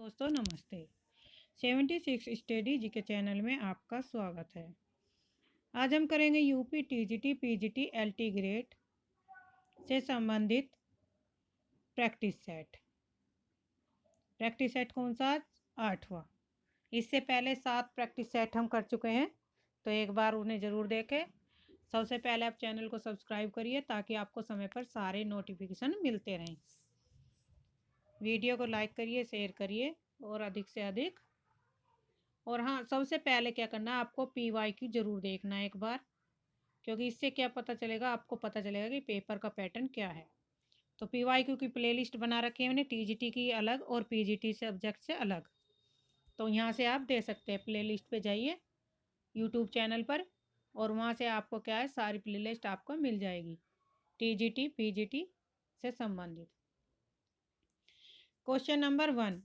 दोस्तों नमस्ते। 76 स्टडी जी के चैनल में आपका स्वागत है। आज हम करेंगे UP TGT PGT LT grade से संबंधित प्रैक्टिस सेट। प्रैक्टिस सेट कौन सा? 8वां। इससे पहले 7 प्रैक्टिस सेट हम कर चुके हैं, तो एक बार उन्हें ज़रूर देखें। सबसे पहले आप चैनल को सब्सक्राइब करिए ताकि आपको समय पर सारे नोटिफिकेशन मिलते रहें। वीडियो को लाइक करिए, शेयर करिए और अधिक से अधिक। और हाँ, सबसे पहले क्या करना है, आपको PYQ जरूर देखना है एक बार, क्योंकि इससे क्या पता चलेगा, आपको पता चलेगा कि पेपर का पैटर्न क्या है। तो PYQ की प्लेलिस्ट बना रखी है मैंने, TGT की अलग और PGT सब्जेक्ट से अलग। तो यहाँ से आप दे सकते हैं, प्लेलिस्ट पे जाइए यूट्यूब चैनल पर, और वहाँ से आपको क्या है, सारी प्लेलिस्ट आपको मिल जाएगी TGT PGT से संबंधित। क्वेश्चन नंबर 1,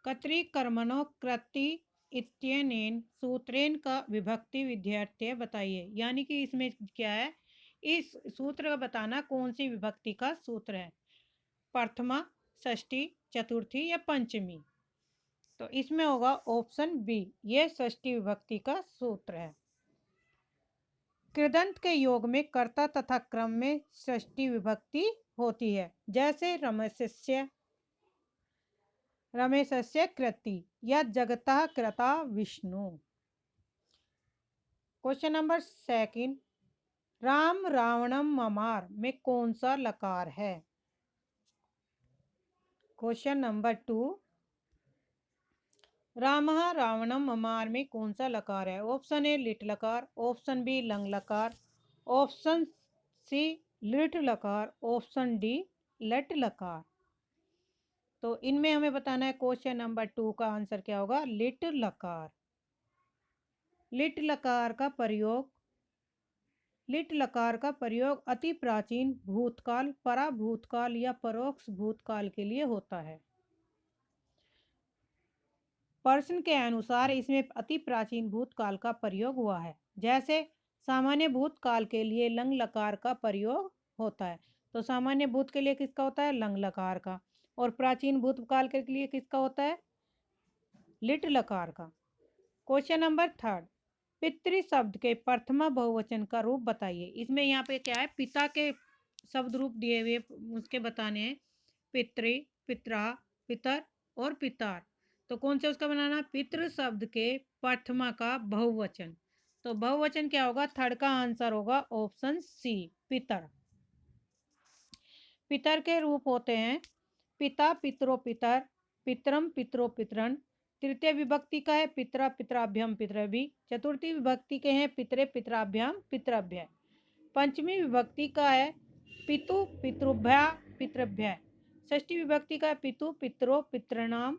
कर्तृ कर्मणो कृति इत्यनेन सूत्रेन का विभक्ति विद्यार्थी बताइए। यानी कि इसमें क्या है, इस सूत्र का बताना कौन सी विभक्ति का सूत्र है, प्रथमा, षष्ठी, चतुर्थी या पंचमी। तो इसमें होगा ऑप्शन बी, ये षष्ठी विभक्ति का सूत्र है। कृदंत के योग में कर्ता तथा क्रम में षष्ठी विभक्ति होती है, जैसे रमेशस्य कृति या जगतः कृता विष्णु। क्वेश्चन नंबर 2, राम रावणम ममार में कौन सा लकार है। क्वेश्चन नंबर 2, रामः रावणम ममार में कौन सा लकार है। ऑप्शन ए लिट लकार, ऑप्शन बी लंग लकार, ऑप्शन सी लिट लकार, ऑप्शन डी लट लकार। तो इनमें हमें बताना है क्वेश्चन नंबर 2 का आंसर क्या होगा, लिट लकार। लिट लकार का प्रयोग अति प्राचीन भूतकाल, पराभूतकाल या परोक्ष भूतकाल के लिए होता है। प्रश्न के अनुसार इसमें अति प्राचीन भूतकाल का प्रयोग हुआ है, जैसे सामान्य भूतकाल के लिए लंग लकार का प्रयोग होता है। तो सामान्य भूत के लिए किसका होता है, लंग लकार का, और प्राचीन भूतकाल के लिए किसका होता है, लिट लकार का। क्वेश्चन नंबर 3, पितृ शब्द के प्रथमा बहुवचन का रूप बताइए। इसमें यहाँ पे क्या है, पिता के शब्द रूप दिए हुए उसके बताने हैं, पितृ, पित्रा, पितर और पितार। तो कौन से उसका बनाना, पितृ शब्द के प्रथमा का बहुवचन। तो बहुवचन क्या होगा, थर्ड का आंसर होगा ऑप्शन सी, पितर। पितर के रूप होते हैं पिता, पितरो पितर, पितरम, पितरो पितरन। तृतीय विभक्ति का है पितरा, पितराभ्याम, पितरभि। चतुर्थी विभक्ति के हैं पितरे, पितराभ्याम, पितरभ्य। पंचमी विभक्ति का है पितु, पितृभ्या, पितृभ्य। षष्ठी विभक्ति का है पितु, पितरो, पितृणाम।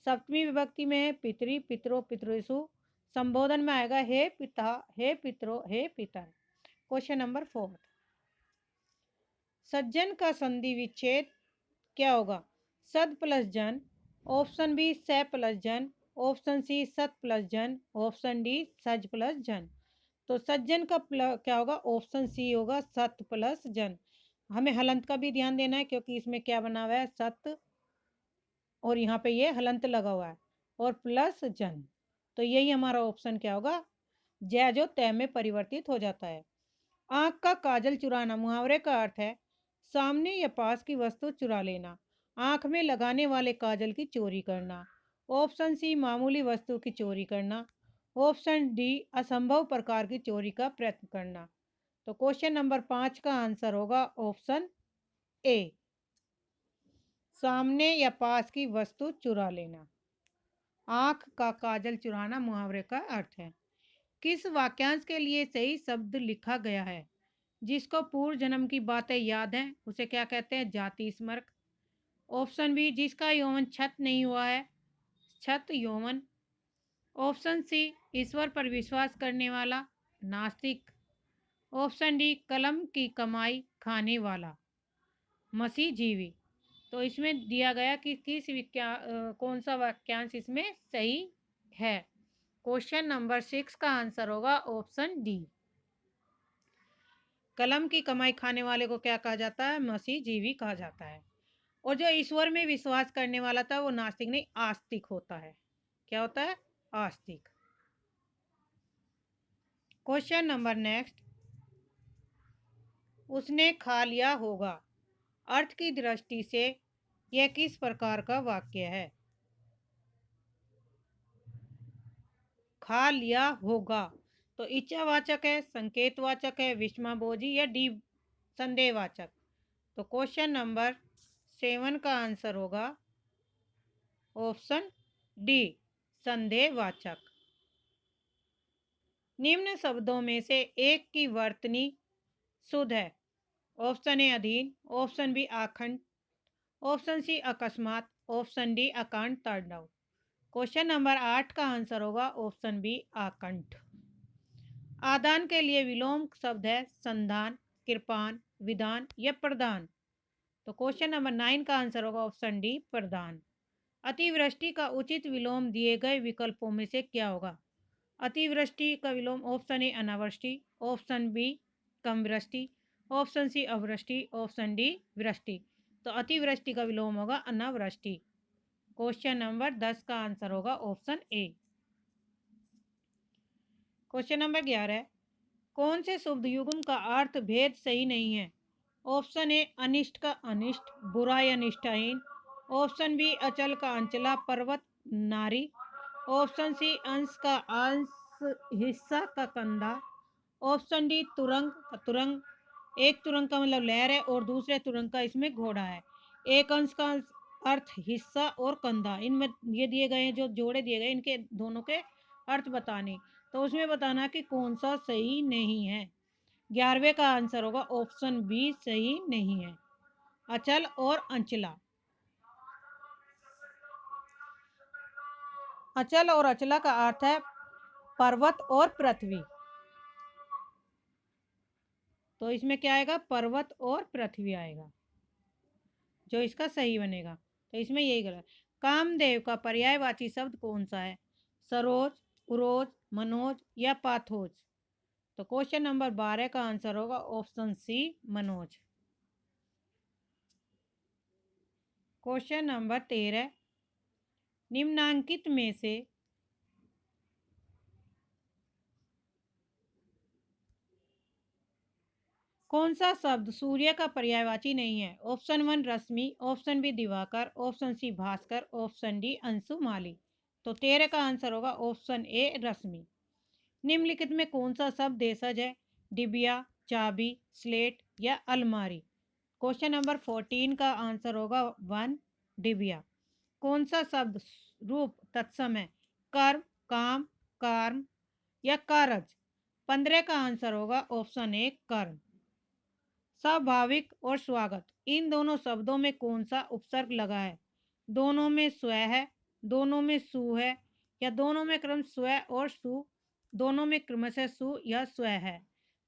सप्तमी विभक्ति में है पितरी, पितरो, पितृसु। संबोधन में आएगा हे पिता, हे पितरो, हे पितर। क्वेश्चन नंबर 4, सज्जन का संधि विच्छेद क्या होगा, सद प्लस जन, ऑप्शन बी स प्लस जन, ऑप्शन सी सत प्लस जन, ऑप्शन डी सज प्लस जन। तो सज्जन का क्या होगा, ऑप्शन सी होगा सत प्लस जन। हमें हलंत का भी ध्यान देना है, क्योंकि इसमें क्या बना हुआ है, सत और यहाँ पे ये हलंत लगा हुआ है, और प्लस जन। तो यही हमारा ऑप्शन क्या होगा, जय जो तय में परिवर्तित हो जाता है। आंख का काजल चुराना मुहावरे का अर्थ है सामने या पास की वस्तु चुरा लेना, आंख में लगाने वाले काजल की चोरी करना। ऑप्शन सी मामूली वस्तु की चोरी करना, ऑप्शन डी असंभव प्रकार की चोरी का प्रयत्न करना। तो क्वेश्चन नंबर 5 का आंसर होगा ऑप्शन ए, सामने या पास की वस्तु चुरा लेना। आंख का काजल चुराना मुहावरे का अर्थ है। किस वाक्यांश के लिए सही शब्द लिखा गया है, जिसको पूर्व जन्म की बातें याद हैं उसे क्या कहते हैं, जाति स्मरक। ऑप्शन बी जिसका यौवन छत नहीं हुआ है, छत यौवन। ऑप्शन सी ईश्वर पर विश्वास करने वाला, नास्तिक। ऑप्शन डी कलम की कमाई खाने वाला, मसीह जीवी। तो इसमें दिया गया कि कौन सा वाक्यांश इसमें सही है। क्वेश्चन नंबर 6 का आंसर होगा ऑप्शन डी, कलम की कमाई खाने वाले को क्या कहा जाता है, मसीह जीवी कहा जाता है। और जो ईश्वर में विश्वास करने वाला था वो नास्तिक नहीं आस्तिक होता है। क्या होता है? आस्तिक। क्वेश्चन नंबर नेक्स्ट, उसने खा लिया होगा अर्थ की दृष्टि से यह किस प्रकार का वाक्य है? खा लिया होगा तो इच्छावाचक है, संकेतवाचक है, विस्मयबोधी या डी संदेहवाचक? तो क्वेश्चन नंबर 7 का आंसर होगा ऑप्शन डी, संदेहवाचक। निम्न शब्दों में से एक की वर्तनी शुद्ध है। ऑप्शन ए अधीन, ऑप्शन बी आखंड, ऑप्शन सी अकस्मात, ऑप्शन डी अकांत तांडव। क्वेश्चन नंबर 8 का आंसर होगा ऑप्शन बी आकंठ। आदान के लिए विलोम शब्द है संधान, कृपान, विधान या प्रदान? तो क्वेश्चन नंबर 9 का आंसर होगा ऑप्शन डी प्रदान। अतिवृष्टि का उचित विलोम दिए गए विकल्पों में से क्या होगा? अतिवृष्टि का विलोम ऑप्शन ए अनावृष्टि, ऑप्शन बी कम वृष्टि, ऑप्शन सी अवृष्टि, ऑप्शन डी वृष्टि। तो अतिवृष्टि का विलोम होगा अनावृष्टि। क्वेश्चन नंबर 10 का आंसर होगा ऑप्शन ए। क्वेश्चन नंबर 11, कौन से शुभ युग्म का अर्थ भेद सही नहीं है? ऑप्शन ए अनिष्ट का अनिष्ट, बुरा या निष्ठाहीन, ऑप्शन बी अचल का अंचला, पर्वत नारी, ऑप्शन सी अंश का अंश, हिस्सा का कंधा, ऑप्शन डी तुरंग का तुरंग। एक तुरंग का मतलब लहर है और दूसरे तुरंग का इसमें घोड़ा है। एक अंश का अर्थ हिस्सा और कंधा, इनमें ये दिए गए हैं जो जोड़े दिए गए इनके दोनों के अर्थ बताने, तो उसमें बताना कि कौन सा सही नहीं है। 11वें का आंसर होगा ऑप्शन बी सही नहीं है, अचल और अंचला। अचल और अचला का अर्थ है पर्वत और पृथ्वी, तो इसमें क्या आएगा? पर्वत और पृथ्वी आएगा जो इसका सही बनेगा। तो इसमें यही गलत। कामदेव का पर्यायवाची शब्द कौन सा है? सरोज, उरोज, मनोज या पाथोज? तो क्वेश्चन नंबर 12 का आंसर होगा option C Manoj. Question number 13, निम्नांकित में से कौन सा शब्द सूर्य का पर्यायवाची नहीं है? ऑप्शन 1 रश्मि, ऑप्शन बी दिवाकर, ऑप्शन सी भास्कर, ऑप्शन डी अंशुमाली। तो 13 का आंसर होगा ऑप्शन ए रश्मि। निम्नलिखित में कौन सा शब्द देशज है? डिबिया, चाबी, स्लेट या अलमारी? क्वेश्चन नंबर 14 का आंसर होगा 1 डिबिया। कौन सा शब्द रूप तत्सम है? कर्म, काम, कार्म या कारज? 15 का आंसर होगा ऑप्शन ए कर्म। स्वाभाविक और स्वागत, इन दोनों शब्दों में कौन सा उपसर्ग लगा है? दोनों में स्व है, दोनों में सु है या दोनों में क्रम स्व और सु, दोनों में क्रमशः सु या स्व है?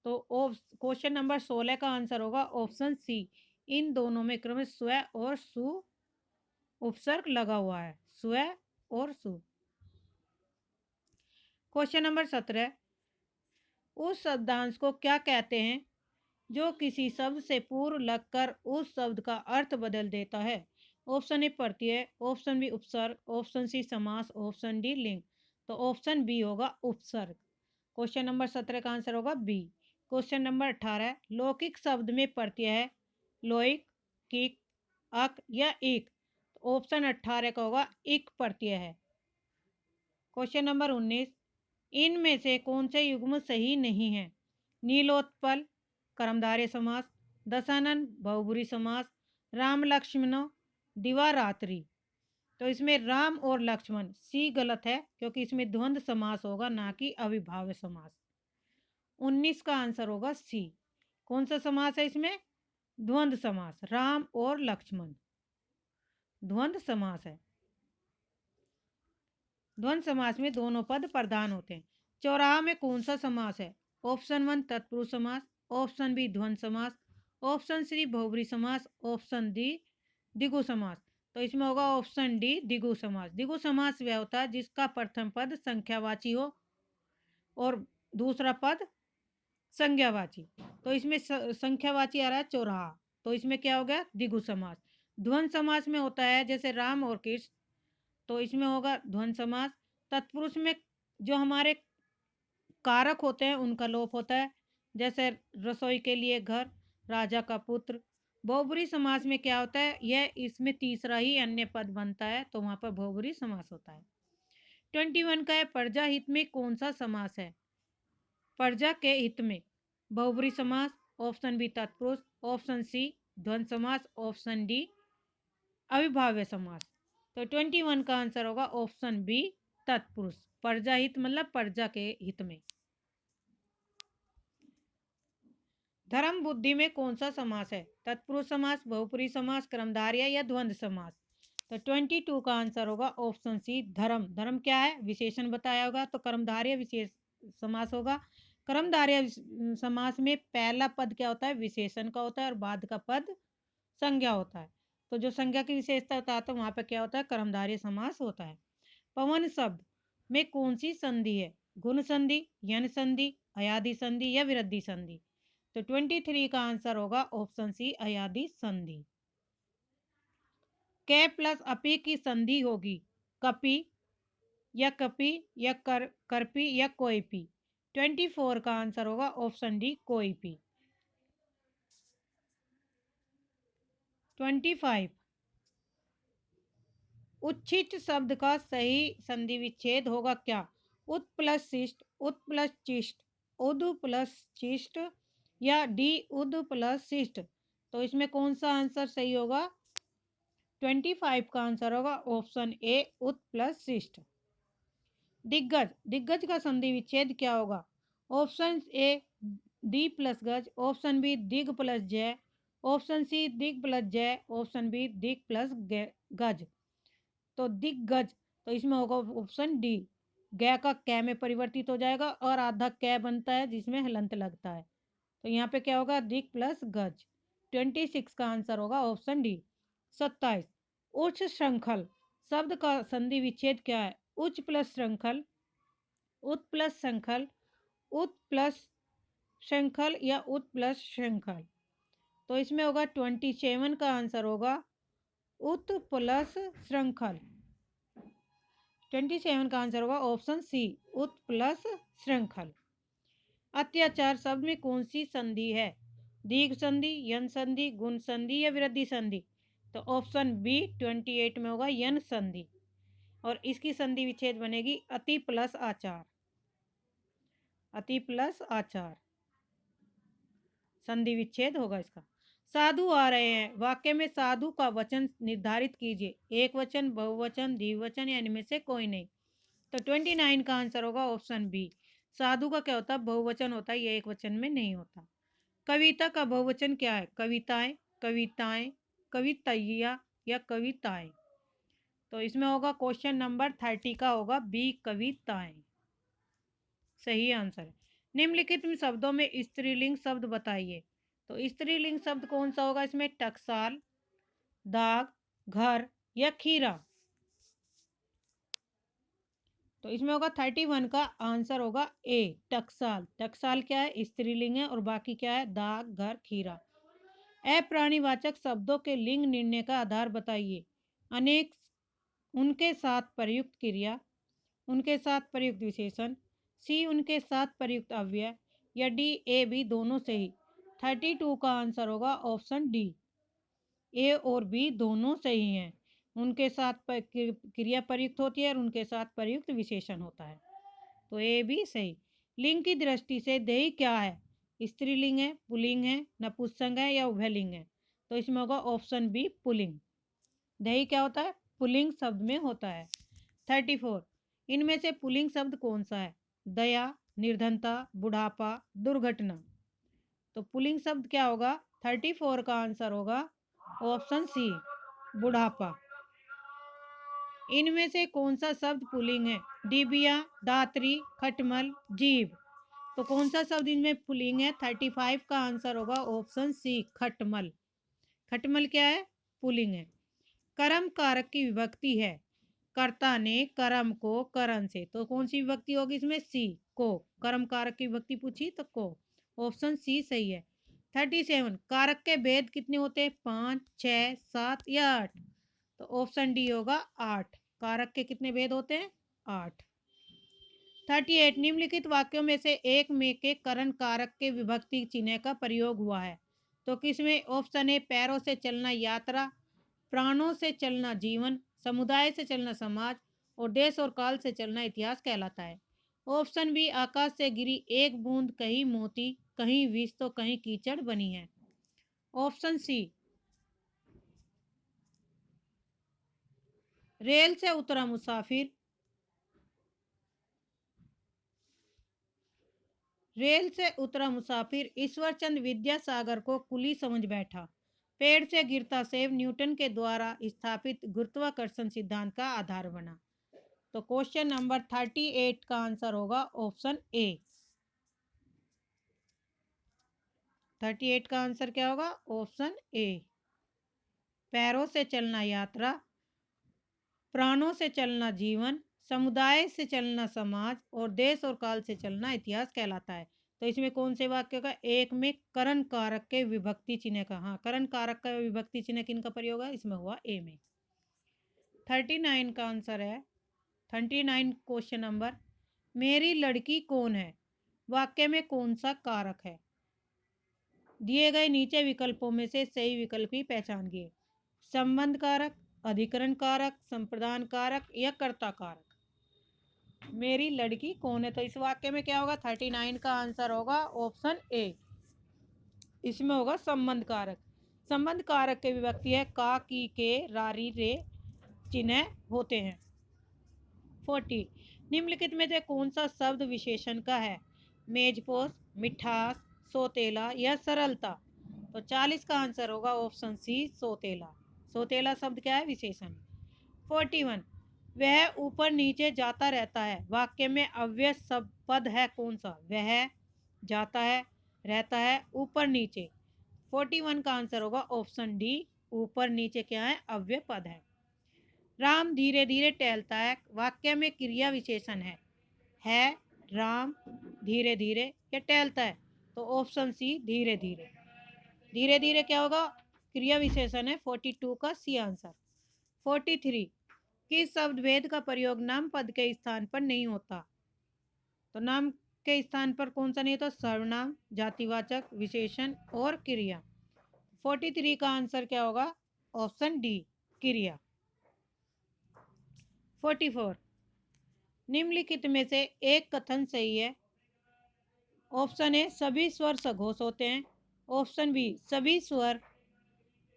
तो क्वेश्चन नंबर 16 का आंसर होगा ऑप्शन सी, इन दोनों में क्रम स्व और सु उपसर्ग लगा हुआ है, स्व और सु। क्वेश्चन नंबर 17, उस शब्दांश को क्या कहते हैं जो किसी शब्द से पूर्व लगकर उस शब्द का अर्थ बदल देता है? ऑप्शन ए प्रत्यय, ऑप्शन बी उपसर्ग, ऑप्शन सी समास, ऑप्शन डी लिंग। तो ऑप्शन बी होगा उपसर्ग। क्वेश्चन नंबर 17 का आंसर होगा बी। क्वेश्चन नंबर 18, लौकिक शब्द में प्रत्यय है लोइक, किक, अक या इक? ऑप्शन 18 का होगा इक प्रत्यय है। क्वेश्चन नंबर 19, इनमें से कौन से युग्म सही नहीं है? नीलोत्पल कर्मधारय समास, दशानन बहुब्री समास, राम लक्ष्मण दिवारात्रि? तो इसमें राम और लक्ष्मण सी गलत है क्योंकि इसमें द्वंद्व समास होगा ना कि अविभाज्य समास। 19 का आंसर होगा सी। कौन सा समास है इसमें? द्वंद्व समास, राम और लक्ष्मण द्वंद्व समास है। द्वंद्व समास में दोनों पद प्रधान होते हैं। 54 में कौन सा समास है? ऑप्शन 1 तत्पुरुष समास, ऑप्शन बी द्वंद्व समास, ऑप्शन सी बहुब्री समास, ऑप्शन डी द्विगु समास? तो इसमें होगा ऑप्शन डी द्विगु समास। द्विगु समास वह होता है जिसका प्रथम पद संख्यावाची हो और दूसरा पद संज्ञावाची। तो इसमें संख्यावाची आ रहा है 54, तो इसमें क्या हो गया? द्विगु समास। द्वंद्व समास में होता है जैसे राम और कृष्ण, तो इसमें होगा द्वंद्व समास। तत्पुरुष में जो हमारे कारक होते हैं उनका लोप होता है, जैसे रसोई के लिए घर, राजा का पुत्र। बहुब्रीहि समास में क्या होता है, यह इसमें तीसरा ही अन्य पद बनता है, तो वहां पर बहुब्रीहि समास होता है। 21 का है प्रजा हित में कौन सा समास है? प्रजा के हित में बहुब्रीहि समास, ऑप्शन बी तत्पुरुष, ऑप्शन सी द्वंद्व समास, ऑप्शन डी अविभाज्य समास। तो 21 का आंसर होगा ऑप्शन बी तत्पुरुष। प्रजा हित मतलब प्रजा के हित में। धर्म बुद्धि में कौन सा समास है? तत्पुरुष समास, बहुपुरुष समास, कर्मधारय या द्वंद्व समास। तो 22 का आंसर होगा ऑप्शन सी धर्म। धर्म क्या है? विशेषण बताया होगा, तो कर्मधारय विशेष समास होगा। कर्मधारय समास में पहला पद क्या होता है? विशेषण का होता है, और बाद का पद संज्ञा होता है। तो जो संज्ञा की विशेषता होता है तो वहां पर क्या होता है? कर्मधारय समास होता है। पवन शब्द में कौन सी संधि है? गुण संधि, यन संधि, अयादि संधि या विरुद्धि संधि। तो 23 का आंसर होगा ऑप्शन सी अयादि संधि। के प्लस अपी की संधि होगी कपि या कपि या करपी या कोई पी। 24 का आंसर होगा ऑप्शन डी कोई पी। 25 उच्छिष्ट शब्द का सही संधि विच्छेद होगा क्या? उत प्लस शिष्ट, उत प्लस चिष्ट, उदु प्लस चिष्ट या डी उद प्लस शिष्ट। तो इसमें कौन सा आंसर सही होगा? 25 का आंसर होगा ऑप्शन ए उत प्लस शिष्ट। दिग्गज, दिग्गज का संधि विच्छेद क्या होगा? ऑप्शन ए दी प्लस गज, ऑप्शन बी दिग प्लस जय, ऑप्शन सी दिग प्लस जय, ऑप्शन बी दिग प्लस गज। तो दिग्गज, तो इसमें होगा ऑप्शन डी, ग का कै में परिवर्तित हो जाएगा और आधा कै बनता है जिसमें हलंत लगता है। तो यहाँ पे क्या होगा? दिग प्लस गज। 26 का आंसर होगा ऑप्शन डी। 27 उच्च श्रृंखल शब्द का संधि विच्छेद क्या है? उच्च प्लस श्रृंखल, उत प्लस श्रृंखल, उत प्लस श्रृंखल या उत प्लस श्रृंखल। तो इसमें होगा 27 का आंसर होगा उत प्लस श्रृंखल। 27 का आंसर होगा ऑप्शन सी उत प्लस श्रृंखल। अत्याचार शब्द में कौन सी संधि है? दीर्घ संधि, यन संधि, गुण संधि या वृद्धि संधि। तो ऑप्शन बी 28 में होगा यन संधि, और इसकी संधि विच्छेद बनेगी अति प्लस आचार। अति प्लस आचार संधि विच्छेद होगा इसका। साधु आ रहे हैं, वाक्य में साधु का वचन निर्धारित कीजिए, एक वचन, बहुवचन, द्विवचन या इनमें से कोई नहीं। तो 29 का आंसर होगा ऑप्शन बी। साधु का क्या होता है? बहुवचन होता है, ये एक वचन में नहीं होता। कविता का बहुवचन क्या है? कविताएं, कविताएं, कवितैया या कविताएं। तो इसमें होगा क्वेश्चन नंबर 30 का होगा बी कविताएं, सही आंसर है। निम्नलिखित शब्दों में स्त्रीलिंग शब्द बताइए। तो स्त्रीलिंग शब्द कौन सा होगा इसमें? टकसाल, दाग, घर या खीरा। तो इसमें होगा 31 का आंसर होगा ए टकसाल। टकसाल क्या है? स्त्रीलिंग है, और बाकी क्या है? दाग, घर, खीरा। अप्राणीवाचक शब्दों के लिंग निर्णय का आधार बताइए। अनेक, उनके साथ प्रयुक्त क्रिया, उनके साथ प्रयुक्त विशेषण, सी उनके साथ प्रयुक्त अव्यय या डी ए बी दोनों से ही। 32 का आंसर होगा ऑप्शन डी, ए और बी दोनों सही हैं। उनके साथ क्रिया प्रयुक्त होती है और उनके साथ प्रयुक्त विशेषण होता है, तो ए बी सही। लिंग की दृष्टि से देही क्या है? स्त्रीलिंग है, पुल्लिंग है, नपुंसक है या उभयलिंग है। तो इसमें होगा ऑप्शन बी पुल्लिंग। देही क्या होता है? पुल्लिंग शब्द में होता है। 34 इनमें से पुल्लिंग शब्द कौन सा है? दया, निर्धनता, बुढ़ापा, दुर्घटना। तो पुल्लिंग शब्द क्या होगा? 34 का आंसर होगा ऑप्शन सी बुढ़ापा। इनमें से कौन सा शब्द पुल्लिंग है? डिबिया, दात्री, खटमल, जीभ। तो कौन सा शब्द इनमें पुल्लिंग है? 35 का आंसर होगा ऑप्शन सी खटमल। खटमल क्या है? पुल्लिंग है। कर्म कारक की विभक्ति है, कर्ता ने कर्म को करण से। तो कौन सी विभक्ति होगी इसमें? सी को। कर्म कारक की विभक्ति पूछी तो को, ऑप्शन सी सही है। 37 कारक के भेद कितने होते हैं? 5, 6, 7 या 8? तो ऑप्शन डी होगा 8। कारक के कितने भेद होते हैं? 8। 38 निम्नलिखित वाक्यों में से एक में के करण कारक के विभक्ति चिन्ह का प्रयोग हुआ है तो किसमें? ऑप्शन ए पैरों से चलना यात्रा, प्राणों से चलना जीवन, समुदाय से चलना समाज और देश और काल से चलना इतिहास कहलाता है। ऑप्शन बी आकाश से गिरी एक बूंद कहीं मोती कहीं विष तो कहीं कीचड़ बनी है। ऑप्शन सी रेल से उतरा मुसाफिर, रेल से उतरा मुसाफिर ईश्वरचंद विद्यासागर को कुली समझ बैठा, पेड़ से गिरता सेब न्यूटन के द्वारा स्थापित गुरुत्वाकर्षण सिद्धांत का आधार बना। तो क्वेश्चन नंबर 38 का आंसर होगा ऑप्शन ए। 38 का आंसर क्या होगा? ऑप्शन ए। पैरों से चलना यात्रा, प्राणों से चलना जीवन, समुदाय से चलना समाज और देश और काल से चलना इतिहास कहलाता है। तो इसमें कौन से वाक्य का? एक में करण कारक के विभक्ति चिन्ह का, हाँ करण कारक का विभक्ति चिन्ह किनका प्रयोग है? इसमें हुआ ए में। 39 का आंसर है 39 क्वेश्चन नंबर मेरी लड़की कौन है वाक्य में कौन सा कारक है? दिए गए नीचे विकल्पों में से सही विकल्प की पहचान कीजिए। संबंध कारक, अधिकरण कारक, संप्रदान कारक या कर्ता कारक। मेरी लड़की कौन है तो इस वाक्य में क्या होगा? 39 का आंसर होगा ऑप्शन ए। इसमें होगा संबंध कारक। संबंध कारक के विभक्ति है का, की, के, रारी, रे चिन्ह होते हैं। 40 निम्नलिखित में से कौन सा शब्द विशेषण का है? मेजपोश, मिठास, सोतेला या सरलता। तो 40 का आंसर होगा ऑप्शन सी सोतेला। सोतेला शब्द क्या है? विशेषण। 41 वह ऊपर नीचे जाता रहता है वाक्य में अव्यय सब पद है कौन सा? वह जाता है, रहता है, ऊपर नीचे। 41 का आंसर होगा ऑप्शन डी ऊपर नीचे क्या है? अव्यय पद है। राम धीरे धीरे टहलता है वाक्य में क्रिया विशेषण है राम धीरे धीरे या टहलता है। तो ऑप्शन सी धीरे धीरे। धीरे धीरे क्या होगा? क्रिया विशेषण है। 42 का सी आंसर। 43 किस शब्द भेद का प्रयोग नाम पद के स्थान पर नहीं होता? तो नाम के स्थान पर कौन सा नहीं होता? सर्वनाम, जातिवाचक, विशेषण और क्रिया। 43 का आंसर क्या होगा? ऑप्शन डी क्रिया। 44 निम्नलिखित में से एक कथन सही है। ऑप्शन ए सभी स्वर सघोष होते हैं। ऑप्शन बी सभी स्वर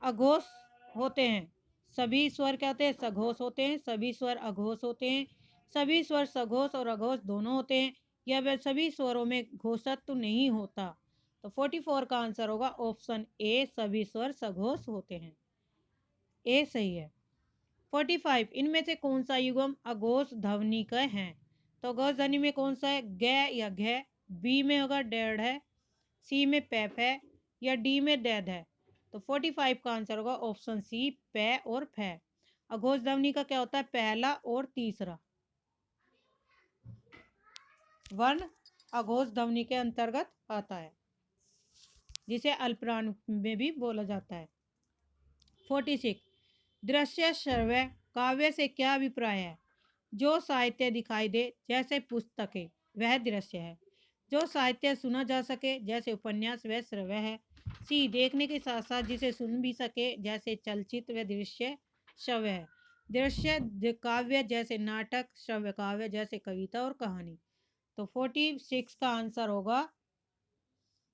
अघोष होते हैं। सभी स्वर क्या होते हैं? सघोष होते हैं। सभी स्वर अघोष होते हैं। सभी स्वर सघोष और अघोष दोनों होते हैं या वह सभी स्वरों में घोषत्व नहीं होता। तो 44 का आंसर होगा ऑप्शन ए सभी स्वर सघोष होते हैं। ए सही है। 45 इनमें से कौन सा युग्म अघोष ध्वनि का है? तो अघोष ध्वनि में कौन सा है? ग या घ। बी में होगा डेढ़ है, सी में पैप है या डी में दैद है। तो 45 का आंसर होगा ऑप्शन सी पै और फै। अघोष ध्वनि का क्या होता है? पहला और तीसरा वर्ण अघोष ध्वनि के अंतर्गत आता है जिसे अल्पप्राण में भी बोला जाता है। 46 दृश्य श्रव्य काव्य से क्या अभिप्राय है? जो साहित्य दिखाई दे जैसे पुस्तकें वह दृश्य है। जो साहित्य सुना जा सके जैसे उपन्यास वह श्रव्य है। सी देखने के साथ साथ जिसे सुन भी सके जैसे चलचित्र वह दृश्य श्रव्य है। दृश्य काव्य जैसे नाटक, श्रव्य काव्य जैसे कविता और कहानी। तो 46 का आंसर होगा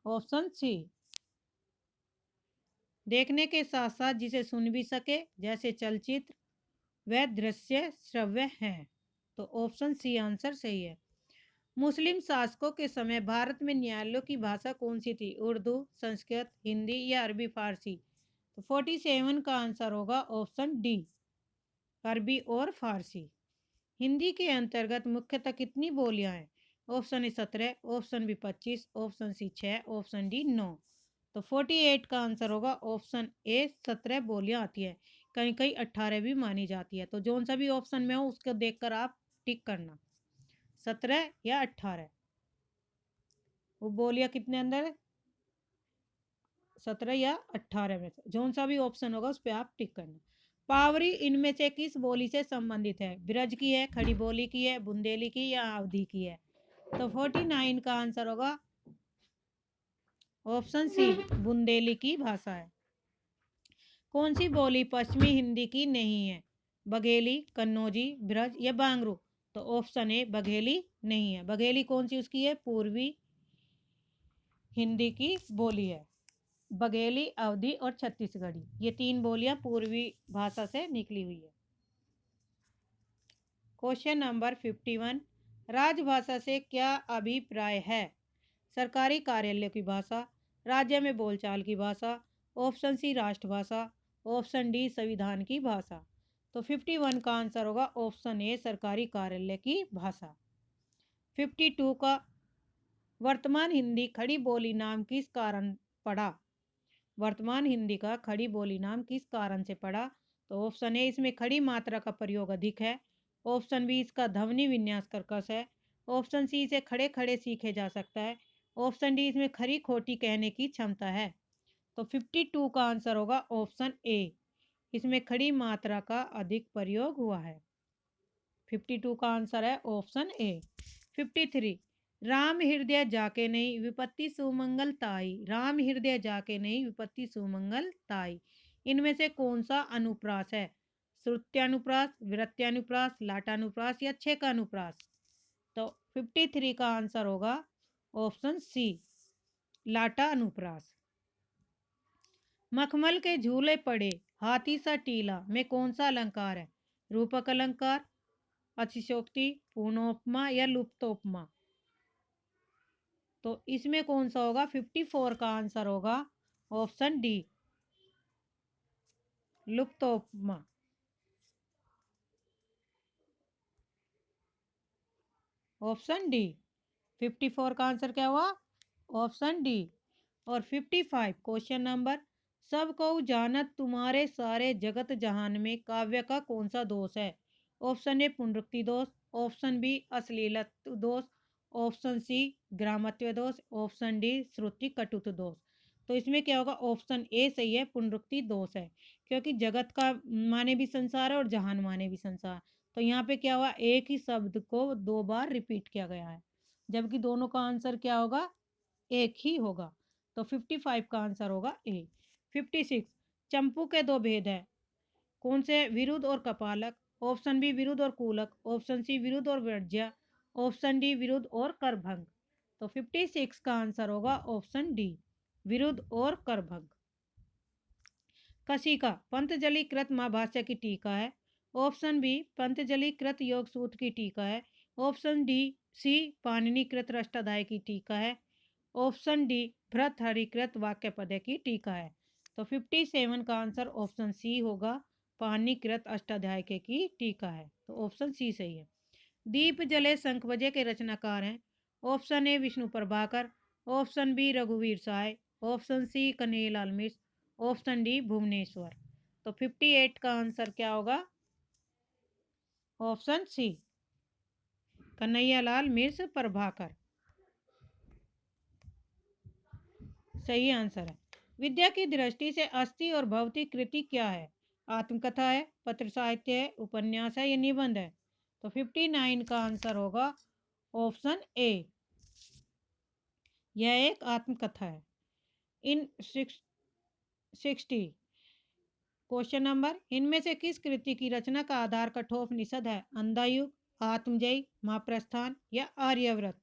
ऑप्शन सी देखने के साथ साथ जिसे सुन भी सके जैसे चलचित्र वह दृश्य श्रव्य है। तो ऑप्शन सी आंसर सही है। मुस्लिम शासकों के समय भारत में न्यायालयों की भाषा कौन सी थी? उर्दू, संस्कृत, हिंदी या अरबी फारसी। तो 47 का आंसर होगा ऑप्शन डी अरबी और फारसी। हिंदी के अंतर्गत मुख्यतः कितनी बोलियां हैं? Option A 17, option B 25, option C 6, option D 9। तो 48 का आंसर होगा ऑप्शन ए 17 बोलियां आती है। कहीं कहीं 18 भी मानी जाती है। तो जो सा भी ऑप्शन में हो उसको देखकर आप टिक करना 17 या 18। वो बोलियां कितने अंदर 17 या 18 में से जो सा भी ऑप्शन होगा उस पर आप टिक करना। पावरी इनमें से किस बोली से संबंधित है? ब्रज की है, खड़ी बोली की है, बुंदेली की या अवधी की है? तो 49 का आंसर होगा ऑप्शन सी, बुंदेली की भाषा है। कौन सी बोली पश्चिमी हिंदी की नहीं है? बघेली, कन्नौजी, ब्रज या बांगरू? तो ऑप्शन ए बघेली नहीं है। बघेली कौन सी उसकी है? पूर्वी हिंदी की बोली है। बघेली, अवधी और छत्तीसगढ़ी, ये 3 बोलियां पूर्वी भाषा से निकली हुई है। क्वेश्चन नंबर 51, राजभाषा से क्या अभिप्राय है? सरकारी कार्यालय की भाषा, राज्य में बोलचाल की भाषा, ऑप्शन सी राष्ट्रभाषा, ऑप्शन डी संविधान की भाषा। तो 51 का आंसर होगा ऑप्शन ए, सरकारी कार्यालय की भाषा। 52 का वर्तमान हिंदी खड़ी बोली नाम किस कारण पड़ा? वर्तमान हिंदी का खड़ी बोली नाम किस कारण से पड़ा? तो ऑप्शन ए, इसमें खड़ी मात्रा का प्रयोग अधिक है, ऑप्शन बी, इसका ध्वनि विन्यास कर्कश है, ऑप्शन सी, इसे खड़े खड़े सीखे जा सकता है, ऑप्शन डी, इसमें खरी खोटी कहने की क्षमता है। तो 52 का आंसर होगा ऑप्शन ए, इसमें खड़ी मात्रा का अधिक प्रयोग हुआ है। 52 का आंसर है ऑप्शन ए। 53, राम हृदय जाके नहीं विपत्ति सुमंगल ताई, राम हृदय जाके नहीं विपत्ति सुमंगल ताई, इनमें से कौन सा अनुप्रास है? श्रुत्यानुप्रास, वृत्यानुप्रास, लाटानुप्रास या छेकानुप्रास? तो 53 का आंसर होगा ऑप्शन सी, लाटा अनुप्रास। मखमल के झूले पड़े हाथी सा टीला में कौन सा अलंकार है? रूपक अलंकार, अतिशयोक्ति, पूर्णोपमा या लुप्तोपमा? तो इसमें कौन सा होगा? 54 का आंसर होगा ऑप्शन डी, लुप्तोपमा। ऑप्शन डी, 54 का आंसर क्या हुआ? Option D. और 55 क्वेश्चन नंबर, सब कहूँ जानत तुम्हारे सारे जगत जहान में काव्य का कौन सा दोष है? ऑप्शन ए पुनरुक्ति दोष, ऑप्शन बी अश्लीलत्व दोष, ऑप्शन सी ग्रामत्व दोष, ऑप्शन डी श्रुति कटुत्व दोष। तो इसमें क्या होगा? ऑप्शन ए सही है, पुनरुक्ति दोष है, क्योंकि जगत का माने भी संसार है और जहान माने भी संसार। तो यहाँ पे क्या हुआ? एक ही शब्द को 2 बार रिपीट किया गया है, जबकि दोनों का आंसर क्या होगा? एक ही होगा। तो 55 का आंसर होगा ए। 56, चंपू के 2 भेद है, कौन से? विरुद्ध और कपालक, ऑप्शन बी विरुद्ध और कूलक, ऑप्शन सी विरुद्ध और वर्ज्य, ऑप्शन डी विरुद्ध और करभंग। तो 56 का आंसर होगा ऑप्शन डी, विरुद्ध और करभंग। कशिका पंतजलि कृत महाभाष्य की टीका है, ऑप्शन बी पंतजलि कृत योग सूत्र की टीका है, ऑप्शन डी सी पाणिनि कृत अष्टाध्याय की टीका है, ऑप्शन डी भर्तृहरिकृत वाक्य पदय की टीका है। तो 57 का आंसर ऑप्शन सी होगा, पाणिनिकृत अष्टाध्याय के की टीका है। तो ऑप्शन सी सही है। दीप जले शंख बजे के रचनाकार हैं, option A Vishnu Prabhakar, option B रघुवीर Sahay, option C Kanhaiyalal Mishra, option D Bhuvaneshwar. तो 58 का आंसर क्या होगा? ऑप्शन सी, कन्हैयालाल मिश्र प्रभाकर सही आंसर है। विद्या की दृष्टि से अस्थि और भौतिक कृति क्या है? आत्मकथा है, पत्र साहित्य है, उपन्यास है या निबंध है? तो 59 का आंसर होगा ऑप्शन ए, यह एक आत्मकथा है। इन 60 क्वेश्चन नंबर, इनमें से किस कृति की रचना का आधार कठोपनिषद है? अंधायुग, आत्मजयी, महाप्रस्थान या आर्यव्रत?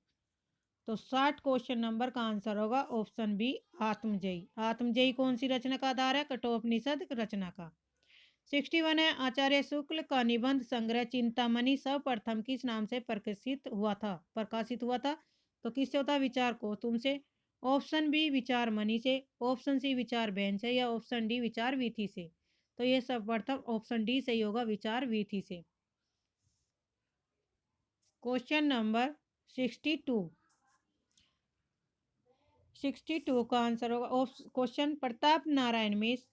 तो 60 क्वेश्चन नंबर का आंसर होगा ऑप्शन बी, आत्मजयी। आत्मजयी कौन सी रचना का आधार है? कठोपनिषद रचना का। 61 है, आचार्य शुक्ल का निबंध संग्रह चिंतामणि सर्वप्रथम किस नाम से प्रकाशित हुआ था? तो किससे होता? विचार को तुमसे, ऑप्शन बी विचार मणि से, ऑप्शन सी विचार बेन से या ऑप्शन डी विचार वीथी से? तो ये सर्वप्रथम ऑप्शन डी सही होगा, विचार वीथी से। क्वेश्चन नंबर 62 का आंसर होगा क्वेश्चन, प्रताप नारायण मिश्र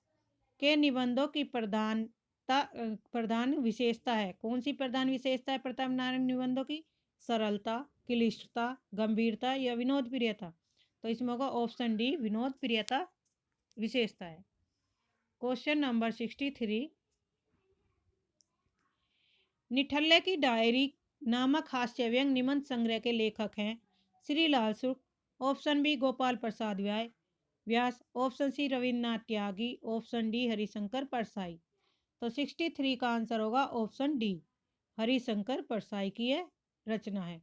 के निबंधों की प्रधान विशेषता है, कौन सी प्रधान विशेषता है प्रताप नारायण निबंधों की? सरलता, क्लिष्टता, गंभीरता या विनोद प्रियता? तो इसमें होगा ऑप्शन डी, विनोद प्रियता विशेषता है। क्वेश्चन नंबर 63, निठल्ले की डायरी नामक हास्य व्यंग निबंध संग्रह के लेखक हैं श्री लाल शुक्ल, ऑप्शन बी गोपाल प्रसाद व्यास, ऑप्शन सी रविन्द्रनाथ त्यागी, ऑप्शन डी हरिशंकर परसाई। तो 63 का आंसर होगा ऑप्शन डी, हरिशंकर परसाई की यह रचना है।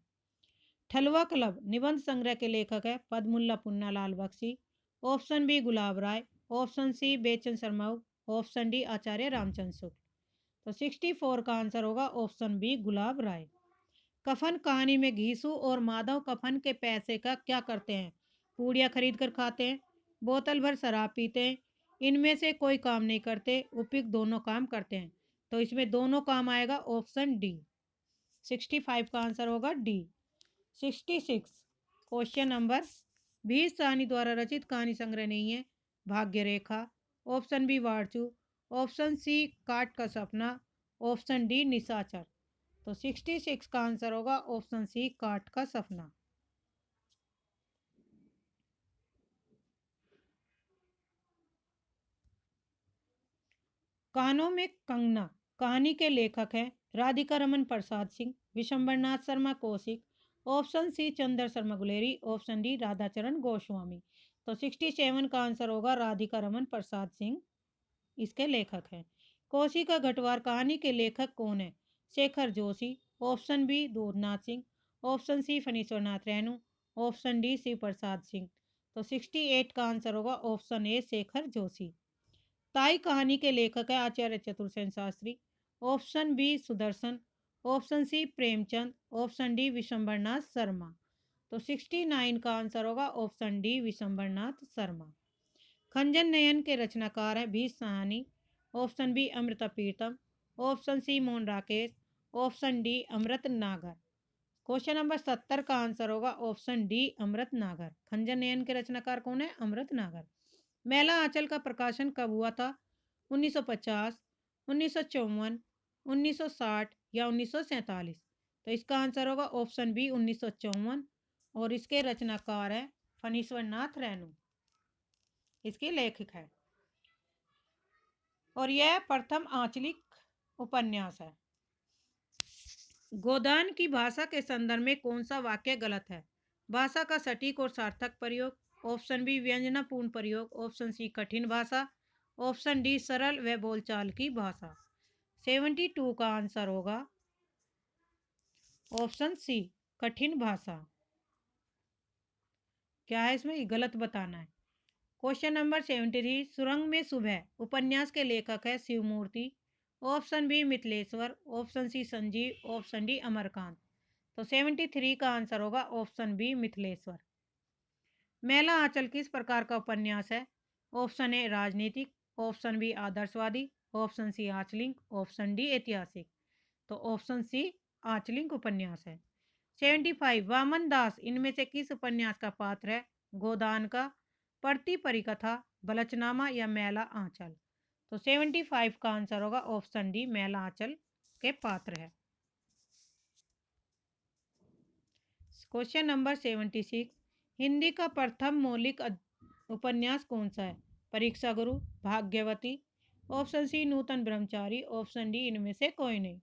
ठलवा क्लब निबंध संग्रह के लेखक है पद्मुल्ला पुन्नालाल बख्शी, ऑप्शन बी गुलाब राय, ऑप्शन सी बेचन शर्मा, ऑप्शन डी आचार्य रामचंद्र शुक्ल। तो 64 का आंसर होगा ऑप्शन बी गुलाब राय। कफन कहानी में घीसू और माधव कफन के पैसे का क्या करते हैं? पूड़ियाँ खरीद कर खाते हैं, बोतल भर शराब पीते हैं, इनमें से कोई काम नहीं करते, उपयुक्त दोनों काम करते हैं। तो इसमें दोनों काम आएगा ऑप्शन डी। 65 का आंसर होगा D. 66 question number, Bhishma Sahni द्वारा रचित कहानी संग्रह नहीं है भाग्य रेखा, ऑप्शन बी वारचू, ऑप्शन सी काट का सपना, ऑप्शन डी निशाचर। तो 66 का आंसर होगा ऑप्शन सी काट का सपना। कानों में कंगना कहानी के लेखक हैं Radhika Raman Prasad Singh, Vishambarnath Sharma Kaushik, option C Chandra Sharma Guleri, option D Radhacharan Goswami. तो 67 का आंसर होगा राधिका रमन प्रसाद सिंह इसके लेखक हैं। कोसी का घटवार कहानी के लेखक कौन है? Shekhar Joshi, option B Doodhnath Singh, option C Phanishwar Nath Renu, option D Shiv Prasad Singh. तो 68 का आंसर होगा ऑप्शन ए शेखर जोशी। ताई कहानी के लेखक है Acharya Chatursen Shastri, option B Sudarshan, option C Premchand, option D Vishambharnath Sharma. तो 69 का आंसर होगा ऑप्शन डी विशंबरनाथ शर्मा। खंजन नयन के रचनाकार हैं Bhisham Sahni, option B Amrita Pritam, option C Mohan Rakesh, option D Amrit Nagar. Question number 70 का आंसर होगा ऑप्शन डी अमृत नागर। खंजन नयन के रचनाकार कौन है? अमृत नागर। मेला आंचल का प्रकाशन कब हुआ था? 1950, 1954, 1960 या 1947। तो इसका आंसर होगा ऑप्शन बी 1954 और इसके रचनाकार है फणीश्वर नाथ रेणु, इसके लेखक है और यह प्रथम आंचलिक उपन्यास है। गोदान की भाषा के संदर्भ में कौन सा वाक्य गलत है? भाषा का सटीक और सार्थक प्रयोग, ऑप्शन बी व्यंजनापूर्ण प्रयोग, ऑप्शन सी कठिन भाषा, ऑप्शन डी सरल व बोलचाल की भाषा। 72 का आंसर होगा ऑप्शन सी कठिन भाषा। क्या है इसमें गलत बताना है। क्वेश्चन नंबर 73, सुरंग में सुबह उपन्यास के लेखक है Shivmurti, option B Mithileshwar, option C Sanjeev, option D Amarkant. तो 73 का आंसर होगा ऑप्शन बी मिथिलेश्वर। मेला आंचल किस प्रकार का उपन्यास है? ऑप्शन ए राजनीतिक, ऑप्शन बी आदर्शवादी, ऑप्शन सी आंचलिक, ऑप्शन डी ऐतिहासिक। तो ऑप्शन सी आंचलिक उपन्यास है। 75, वामन दास इनमें से किस उपन्यास का पात्र है? गोदान का, पड़ती परिकथा, बलचनामा या मेला आंचल। तो 75 का आंसर होगा ऑप्शन डी मेला आंचल के पात्र है। क्वेश्चन नंबर 76, हिंदी का प्रथम मौलिक उपन्यास कौन सा है? परीक्षा गुरु, भाग्यवती, ऑप्शन सी नूतन ब्रह्मचारी, ऑप्शन डी इनमें से कोई नहीं।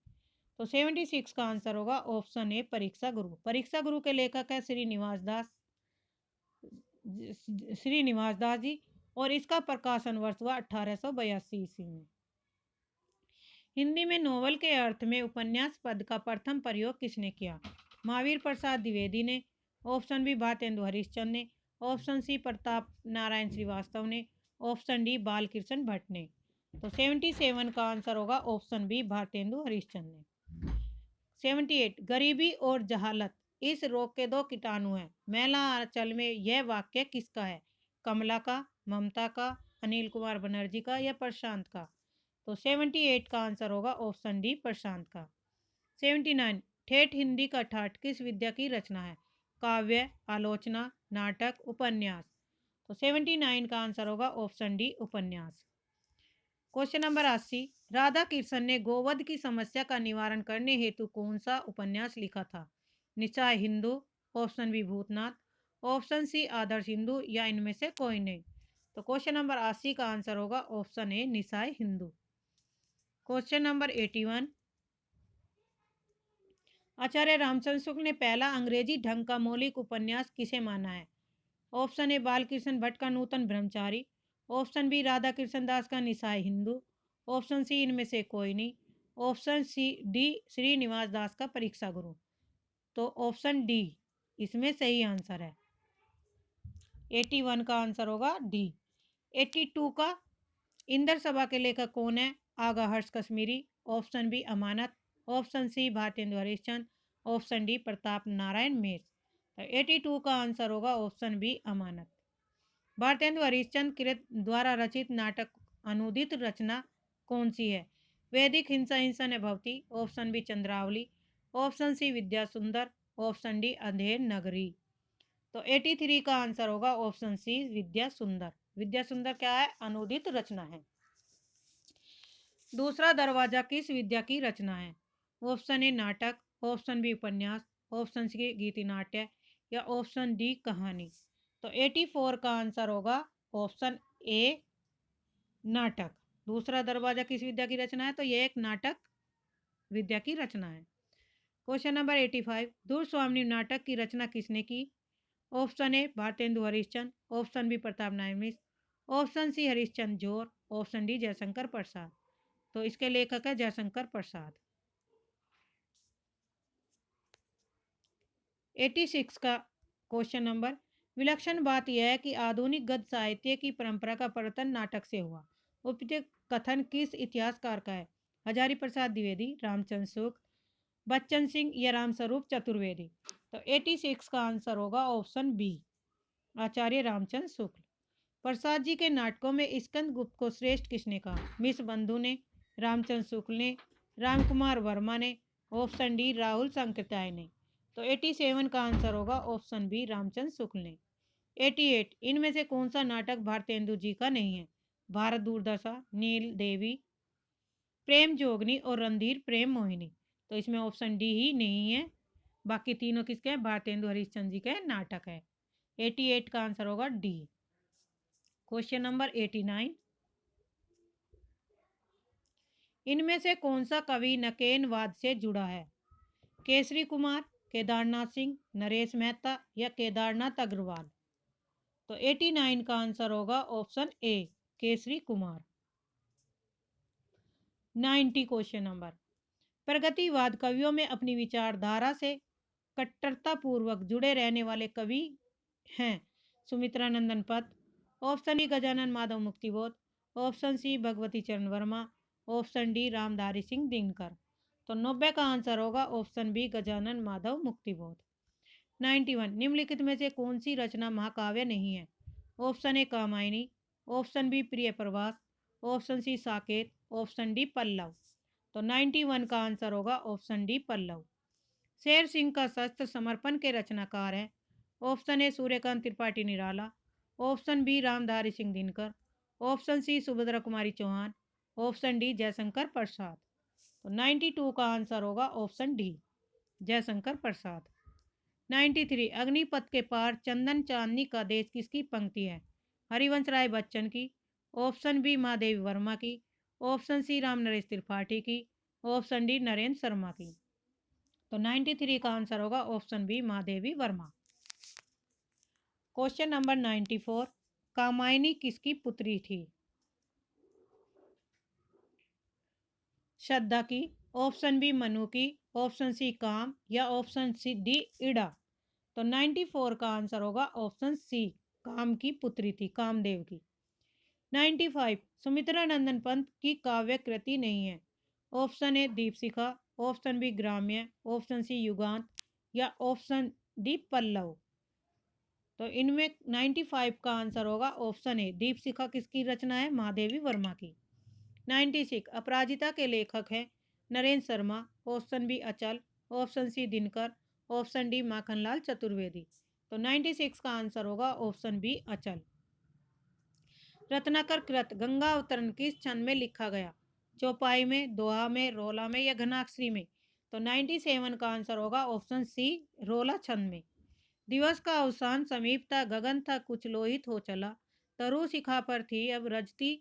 तो 76 का आंसर होगा ऑप्शन ए परीक्षा गुरु। परीक्षा गुरु के लेखक है श्रीनिवास दास जी और इसका प्रकाशन वर्ष हुआ 1882 ईस्वी में। हिंदी में नोवेल के अर्थ में उपन्यास पद का प्रथम प्रयोग किसने किया? महावीर प्रसाद द्विवेदी ने, ऑप्शन बी भारतेंदु हरिश्चंद्र ने, ऑप्शन सी प्रताप नारायण श्रीवास्तव ने, ऑप्शन डी बालकृष्ण भट्ट ने। तो 77 का आंसर होगा ऑप्शन बी भारतेंदु हरिश्चंद्र ने। 78, गरीबी और जहालत इस रोग के दो कीटाणु हैं। मेला आंचल में यह वाक्य किसका है? कमला का, ममता का, अनिल कुमार बनर्जी का या प्रशांत का। तो 78 का आंसर होगा ऑप्शन डी प्रशांत का। 79, ठेठ हिंदी का ठाठ किस विद्या की रचना है? काव्य, आलोचना, नाटक, उपन्यास। तो 79 का आंसर होगा ऑप्शन डी उपन्यास। क्वेश्चन नंबर 80, राधा कृष्ण ने गोवध की समस्या का निवारण करने हेतु कौन सा उपन्यास लिखा था? Nissahay Hindu, option B Bhootnath, option C Adarsh Hindu या इनमें से कोई नहीं। तो क्वेश्चन नंबर 80 का आंसर होगा option A Nissahay Hindu. Question number 81, Acharya Ramchandra Shukla ने पहला अंग्रेजी ढंग का मौलिक उपन्यास किसे माना है? ऑप्शन ए बालकृष्ण भट्ट का नूतन ब्रह्मचारी, ऑप्शन बी राधा कृष्ण दास का निसाय हिंदू, ऑप्शन सी इनमें से कोई नहीं, ऑप्शन सी डी श्रीनिवास दास का परीक्षा गुरु। तो ऑप्शन डी इसमें सही आंसर है। 81 का आंसर होगा डी। 82 का, इंदर सभा के लेखक कौन है? आगा हर्ष Kashmiri, option B Amanat, option C Bharatendu Harishchandra, option D Pratap Narayan Mishra. तो 82 का आंसर होगा ऑप्शन बी अमानत। भारतेंदु हरिश्चंद्र कृत द्वारा रचित नाटक अनुदित रचना कौन सी है? वैदिक हिंसा हिंसा ने Bhavati, option B Chandravali, option C Vidya Sundar, option D Andher Nagari. तो 83 का आंसर होगा ऑप्शन सी विद्या सुंदर। विद्या सुंदर क्या है? अनुदित रचना है। दूसरा दरवाजा किस विद्या की रचना है? ऑप्शन ए नाटक, ऑप्शन बी उपन्यास, ऑप्शन सी गीति नाट्य या ऑप्शन डी कहानी। तो 84 का आंसर होगा ऑप्शन ए नाटक। दूसरा दरवाजा किस विद्या की रचना है? तो ये एक नाटक विद्या की रचना है। क्वेश्चन नंबर 85, दूर स्वामिनी नाटक की रचना किसने की? Option A Bharatendu Harishchandra, option B Pratap Narayan Mishra, option C Harishchandra जोर, ऑप्शन डी जयशंकर प्रसाद। तो इसके लेखक है जयशंकर प्रसाद। 86 का क्वेश्चन नंबर, विलक्षण बात यह है कि आधुनिक गद्य साहित्य की परंपरा का प्रवर्तन नाटक से हुआ। उपयुक्त कथन किस इतिहासकार का है? हजारी प्रसाद द्विवेदी, रामचंद्र शुक्ल, बच्चन सिंह या रामस्वरूप चतुर्वेदी। तो 86 का आंसर होगा ऑप्शन बी आचार्य रामचंद्र शुक्ल। प्रसाद जी के नाटकों में स्कंद गुप्त को श्रेष्ठ किसने कहा? मिश्र बंधु ने, रामचंद्र शुक्ल ने, रामकुमार वर्मा ने, ऑप्शन डी राहुल सांकृत्याय ने। तो 87 का आंसर होगा ऑप्शन बी रामचंद्र शुक्ल ने। 88, इनमें से कौन सा नाटक भारतेंदु जी का नहीं है? भारत दुर्दशा, नील देवी, प्रेम जोगनी और रणधीर प्रेम मोहिनी। तो इसमें ऑप्शन डी ही नहीं है, बाकी तीनों किसके हैं? भारतेंदु हरिश्चंद्र जी के नाटक है। 88 का आंसर होगा डी। क्वेश्चन नंबर 89, इनमें से कौन सा कवि नकेनवाद से जुड़ा है? केसरी कुमार, केदारनाथ सिंह, नरेश मेहता या केदारनाथ अग्रवाल। तो 89 का आंसर होगा option A Kesari Kumar. 90 question number, प्रगतिवाद कवियों में अपनी विचारधारा से कट्टरता पूर्वक जुड़े रहने वाले कवि हैं? Sumitra Nandan Pant, option E Gajanan Madhav Muktibodh, option C Bhagwati Charan Verma, option D Ramdhari Singh Dinkar. तो 90 का आंसर होगा ऑप्शन बी गजानन माधव मुक्तिबोध। 91, निम्नलिखित में से कौन सी रचना महाकाव्य नहीं है? Option A Kamayani, option B Priya Pravas, option C Saket, option D Pallav. तो 91 का आंसर होगा ऑप्शन डी पल्लव। शेर सिंह का शस्त्र समर्पण के रचनाकार हैं? Option A Suryakant Tripathi Nirala, option B Ramdhari Singh Dinkar, option C Subhadra Kumari Chauhan, option D Jaishankar Prasad. तो 92 का आंसर होगा ऑप्शन डी जयशंकर प्रसाद। 93, अग्निपथ के पार चंदन चांदनी का देश किसकी पंक्ति है? हरिवंश राय बच्चन की, ऑप्शन बी महादेवी वर्मा की, ऑप्शन सी राम नरेश त्रिपाठी की, ऑप्शन डी नरेंद्र शर्मा की। तो 93 का आंसर होगा option B Mahadevi Verma. Question number 94, Kamayani किसकी पुत्री थी? श्रद्धा की, ऑप्शन बी मनु की, ऑप्शन सी काम या ऑप्शन सी डी इड़ा। तो 94 का आंसर होगा ऑप्शन सी काम की पुत्री थी, कामदेव की। 95, सुमित्रा नंदन पंत की काव्य कृति नहीं है? Option A Deepshikha, option B Gramya, option C Yugant या ऑप्शन डी पल्लव। तो इनमें 95 का आंसर होगा ऑप्शन ए दीपशिखा किसकी रचना है? महादेवी वर्मा की। 96, अपराजिता के लेखक हैं Narendra Sharma, option B Achal, option C Dinkar, option D Makhanlal Chaturvedi. तो 96 का आंसर होगा ऑप्शन बी अचल। रत्नाकर कृत गंगा अवतरण किस छंद में लिखा गया? चौपाई में, दोहा में, रोला में या घनाक्षरी में? तो 97 का आंसर होगा ऑप्शन सी रोला छंद में। दिवस का अवसान समीप था, गगन था कुछ लोहित हो चला, तरु शिखा पर थी अब रजती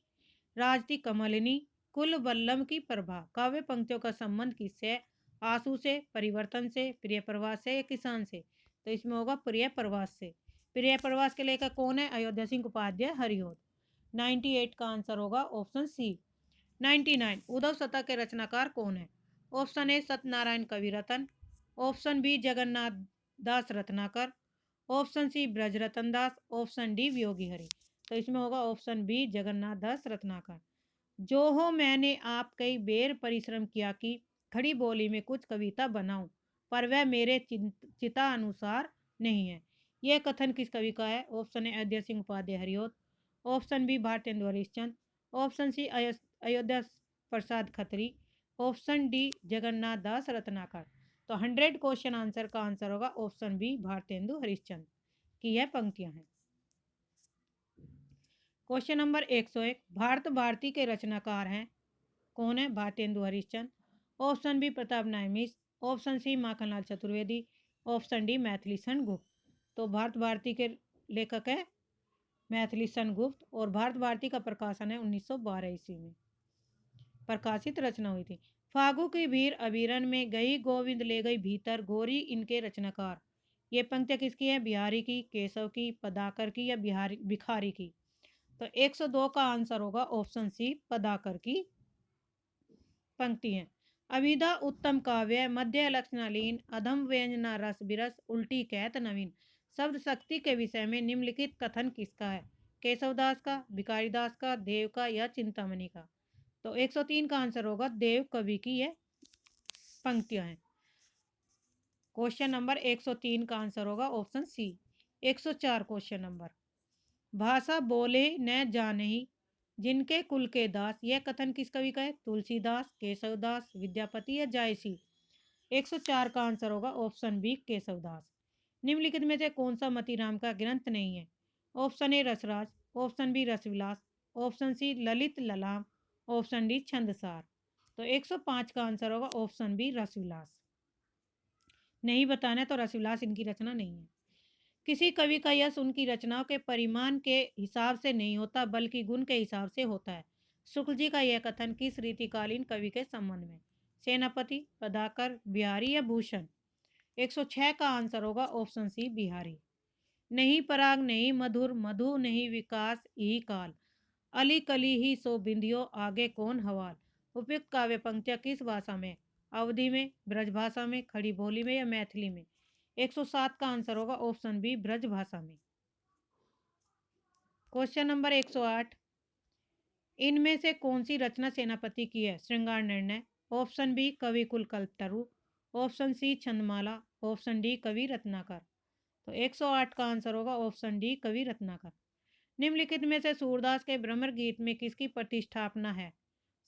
राजती कमलिनी, कुल वल्लम की प्रभा। काव्य पंक्तियों का संबंध किससे? आंसू से, परिवर्तन से, प्रिय प्रवास से या किसान से? तो इसमें होगा प्रिय प्रवास से। प्रिय प्रवास के लेखक कौन है? अयोध्या सिंह उपाध्याय हरिऔध। 98 का आंसर होगा ऑप्शन सी। 99 उद्धव शतक के रचनाकार कौन है? Option A Satyanarayan Kaviratna, option B Jagannath Das Ratnakar, option C Brajratan Das, option D Viyogi Hari. तो इसमें होगा ऑप्शन बी जगन्नाथ दास रत्नाकर। जो हो मैंने आप कई बेर परिश्रम किया कि खड़ी बोली में कुछ कविता बनाऊं, पर वह मेरे चिता अनुसार नहीं है। यह कथन किस कवि का है? Option A Ayodhya Singh Upadhyay Hariaudh, option B Bharatendu Harishchandra, option C Ayodhya Prasad Khatri, option D Jagannath Das Ratnakar. तो 100 क्वेश्चन आंसर का आंसर होगा ऑप्शन बी भारतेंदु हरिश्चंद्र की यह पंक्तियां हैं। क्वेश्चन नंबर 101 भारत भारती के रचनाकार हैं कौन है? भारतेंदु हरिश्चंद्र, ऑप्शन बी प्रताप नायमिस, option C Makhanlal Chaturvedi, option D Maithili Sharan Gupt. तो भारत भारती के लेखक है मैथिली सन गुप्त और भारत भारती का प्रकाशन है 1912 ईस्वी में प्रकाशित रचना हुई थी। फागु की भीड़ अबीरन में गई गोविंद ले गई भीतर गोरी इनके रचनाकार। ये पंक्तियां किसकी है? बिहारी की, केशव की, पदाकर की या बिहारी भिखारी की? तो 102 का आंसर होगा ऑप्शन सी पदाकर की पंक्ति है। अभिधा उत्तम काव्य मध्य लक्षणालीन अधम व्यंजना रस बिरस उल्टी कहत नवीन। शब्द शक्ति के विषय में निम्नलिखित कथन किसका है? केशवदास का, भिखारी दास का, देव का या चिंतामणि का? तो 103 का आंसर होगा देव कवि की यह पंक्तियां हैं। क्वेश्चन नंबर 103 का आंसर होगा ऑप्शन सी। 104 क्वेश्चन नंबर भाषा बोले न जानही जिनके कुल के दास। यह कथन किस कवि का है? तुलसीदास, केशवदास, विद्यापति या जायसी? 104 का आंसर होगा ऑप्शन बी केशवदास। निम्नलिखित में से कौन सा मतीराम का ग्रंथ नहीं है? Option A Rasraj, option B Rasvilas, option C Lalit Lalam, option D Chhandsar. तो 105 का आंसर होगा ऑप्शन बी रसविलास। नहीं बताना तो रसविलास इनकी रचना नहीं है। किसी कवि का यश उनकी रचनाओं के परिमाण के हिसाब से नहीं होता बल्कि गुण के हिसाब से होता है। शुक्ल जी का यह कथन किस रीतिकालीन कवि के संबंध में? सेनापति, पदाकर, बिहारी या भूषण? 106 का आंसर होगा ऑप्शन सी बिहारी। नहीं पराग नहीं मधुर मधु नहीं विकास यही काल, अली कली ही सो बिंदियो आगे कौन हवाल। उपयुक्त काव्य पंक्तियां किस भाषा में? अवधि में, ब्रजभाषा में, खड़ी बोली में या मैथिली में? 107 का आंसर होगा ऑप्शन बी ब्रज भाषा में। क्वेश्चन नंबर 108 इनमें से कौन सी रचना सेनापति की है? श्रृंगार निर्णय, ऑप्शन बी कवि कुल कल्पतरु, ऑप्शन सी छंदमाला, ऑप्शन डी कवि रत्नाकर। तो 108 का आंसर होगा ऑप्शन डी कवि रत्नाकर। निम्नलिखित में से सूरदास के भ्रमर गीत में किसकी प्रतिष्ठापना है?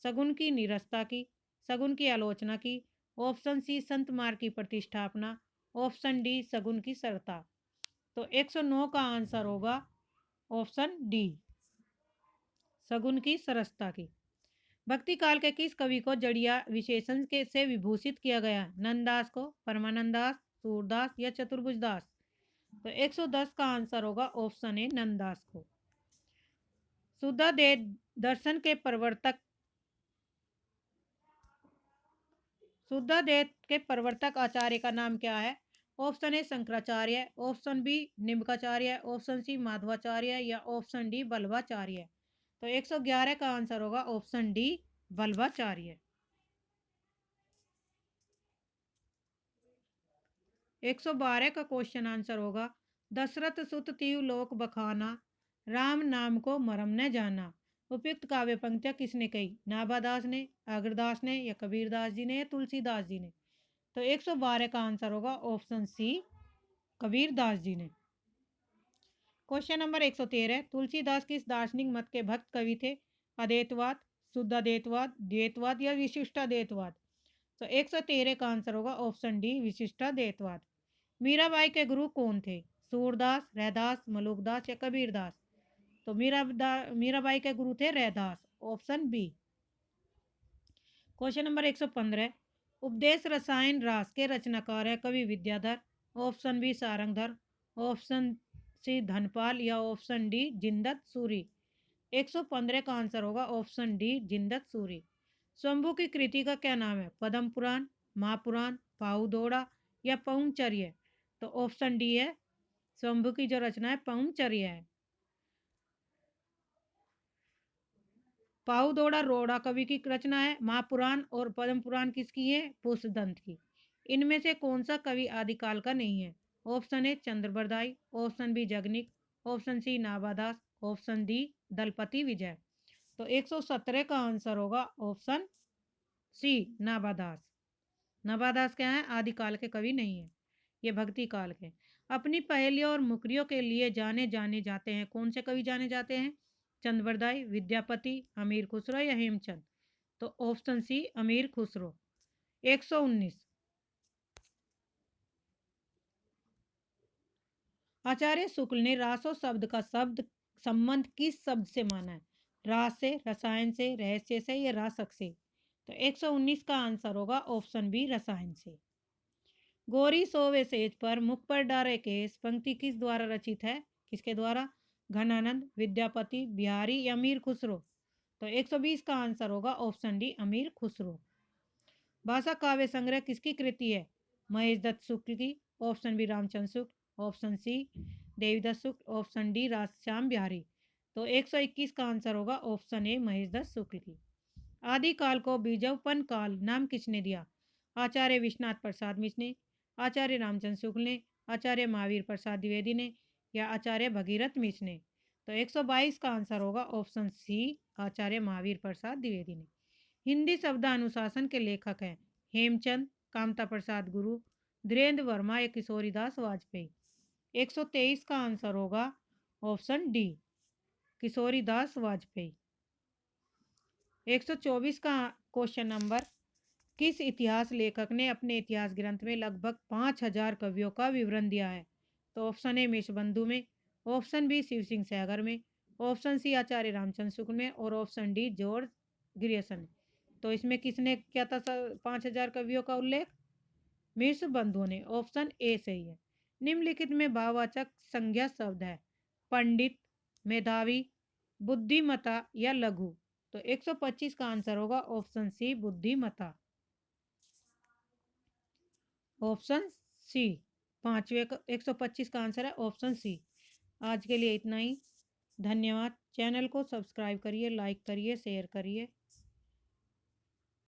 सगुन की, निरस्ता की, सगुन की आलोचना की, ऑप्शन सी संत मार्ग की प्रतिष्ठापना, ऑप्शन डी सगुन की सरता। तो 109 का आंसर होगा ऑप्शन डी सगुन की सरसता की। भक्ति काल के किस कवि को जड़िया विशेषण के से विभूषित किया गया? नंददास को, परमानंद दास, सूरदास या चतुर्भुज दास? तो 110 का आंसर होगा ऑप्शन ए नंददास को। शुद्ध दे दर्शन के प्रवर्तक आचार्य का नाम क्या है? Option A Shankaracharya, option B Nimbarkacharya, option C Madhvacharya या ऑप्शन डी बल्लभाचार्य? तो 111 का आंसर होगा ऑप्शन डी बल्लभाचार्य। 112 का क्वेश्चन आंसर होगा दशरथ सुत तीव लोक बखाना राम नाम को मरम न जाना। उपयुक्त काव्य पंक्तियां किसने कही? नाभादास ने, अग्रदास ने या कबीरदास जी ने या तुलसीदास जी ने? तो 112 का आंसर होगा ऑप्शन सी कबीरदास जी ने। क्वेश्चन नंबर 113 तुलसीदास किस दार्शनिक मत के भक्त कवि थे? अद्वैतवाद, शुद्धाद्वैतवाद, द्वैतवाद या विशिष्टाद्वैतवाद? तो 113 का आंसर होगा ऑप्शन डी विशिष्टाद्वैतवाद। मीराबाई के गुरु कौन थे? सूरदास, रैदास, मलुकदास या कबीरदास? तो मीराबाई के गुरु थे Raidas, option B. Question number 115 Updesh Rasayan Ras के रचनाकार है कवि Vidyadhar, option B Sarangdhar, option C Dhanpal या ऑप्शन डी जिंदत सूरी। 115 का आंसर होगा ऑप्शन डी जिंदत सूरी। शंभु की कृति का क्या नाम है? पद्म पुराण, महापुराण, पाहुदोड़ा या पहुंचर्य। तो ऑप्शन डी है, शंभु की जो रचना है पहुंचर्य है। पाहुदोड़ा रोड़ा कवि की रचना है। महापुराण और पद्म पुराण किसकी है? पुष्पदंत की। इनमें से कौन सा कवि आदिकाल का नहीं है? Option A Chandbardai, option B Jagnik, option C Nabhadas, option D Dalpati Vijay. तो 117 का आंसर होगा ऑप्शन सी नाभादास। नाभादास क्या है? आदिकाल के कवि नहीं है, ये भक्ति काल के। अपनी पहेलियों और मुकरियों के लिए जाने जाते हैं कौन से कवि जाने जाते हैं? चंद्रबरदाई, विद्यापति, अमीर खुसरो या हेमचंद। तो ऑप्शन सी अमीर खुसरो। 119 आचार्य शुक्ल ने रासो शब्द का शब्द संबंध किस शब्द से माना है? रास से, रसायन से, रहस्य से या रासक से। तो 119 का आंसर होगा ऑप्शन बी रसायन से। गोरी सोवे सेज पर मुख पर डारे केस पंक्ति किस द्वारा रचित है? किसके द्वारा? घनानंद, विद्यापति, बिहारी या अमीर खुसरो। तो 120 का आंसर होगा ऑप्शन डी अमीर खुसरो। भाषा काव्य संग्रह किसकी कृति है? महेश दत्त शुक्ल की। Option B Ramchandra Shukla, option C Devidatt शुक्ल, ऑप्शन डी राधश्याम बिहारी। तो 121 का आंसर होगा ऑप्शन ए महेश दत्त शुक्ल की। आदिकाल को बीजोपन काल नाम किसने दिया? आचार्य विश्वनाथ प्रसाद मिश्र ने, आचार्य रामचंद्र शुक्ल ने, आचार्य महावीर प्रसाद द्विवेदी ने या आचार्य भगीरथ मिश्र ने। तो 122 का आंसर होगा ऑप्शन सी आचार्य महावीर प्रसाद द्विवेदी ने। हिंदी शब्दानुशासन के लेखक हैं हेमचंद, कामता प्रसाद गुरु, धीरेन्द्र वर्मा या किशोरीदास वाजपेयी। 123 का आंसर होगा ऑप्शन डी किशोरीदास वाजपेयी। 124 का क्वेश्चन नंबर, किस इतिहास लेखक ने अपने इतिहास ग्रंथ में लगभग 5000 कवियों का विवरण दिया है? तो ऑप्शन ए मेषबंधु में, ऑप्शन बी शिव सिंह सैगर में, ऑप्शन सी आचार्य रामचंद्र शुक्ल में और ऑप्शन डी जॉर्ज ग्रियर्सन। तो इसमें किसने किया था 5000 कवियों का उल्लेख? मेषबंधु ने। ऑप्शन ए सही है। निम्नलिखित में भाववाचक संज्ञा शब्द है? पंडित, मेधावी, बुद्धिमता या लघु। तो 125 का आंसर होगा ऑप्शन सी बुद्धिमता। ऑप्शन सी पांचवे 125 का आंसर है ऑप्शन सी। आज के लिए इतना ही। धन्यवाद। चैनल को सब्सक्राइब करिए, लाइक करिए, शेयर करिए।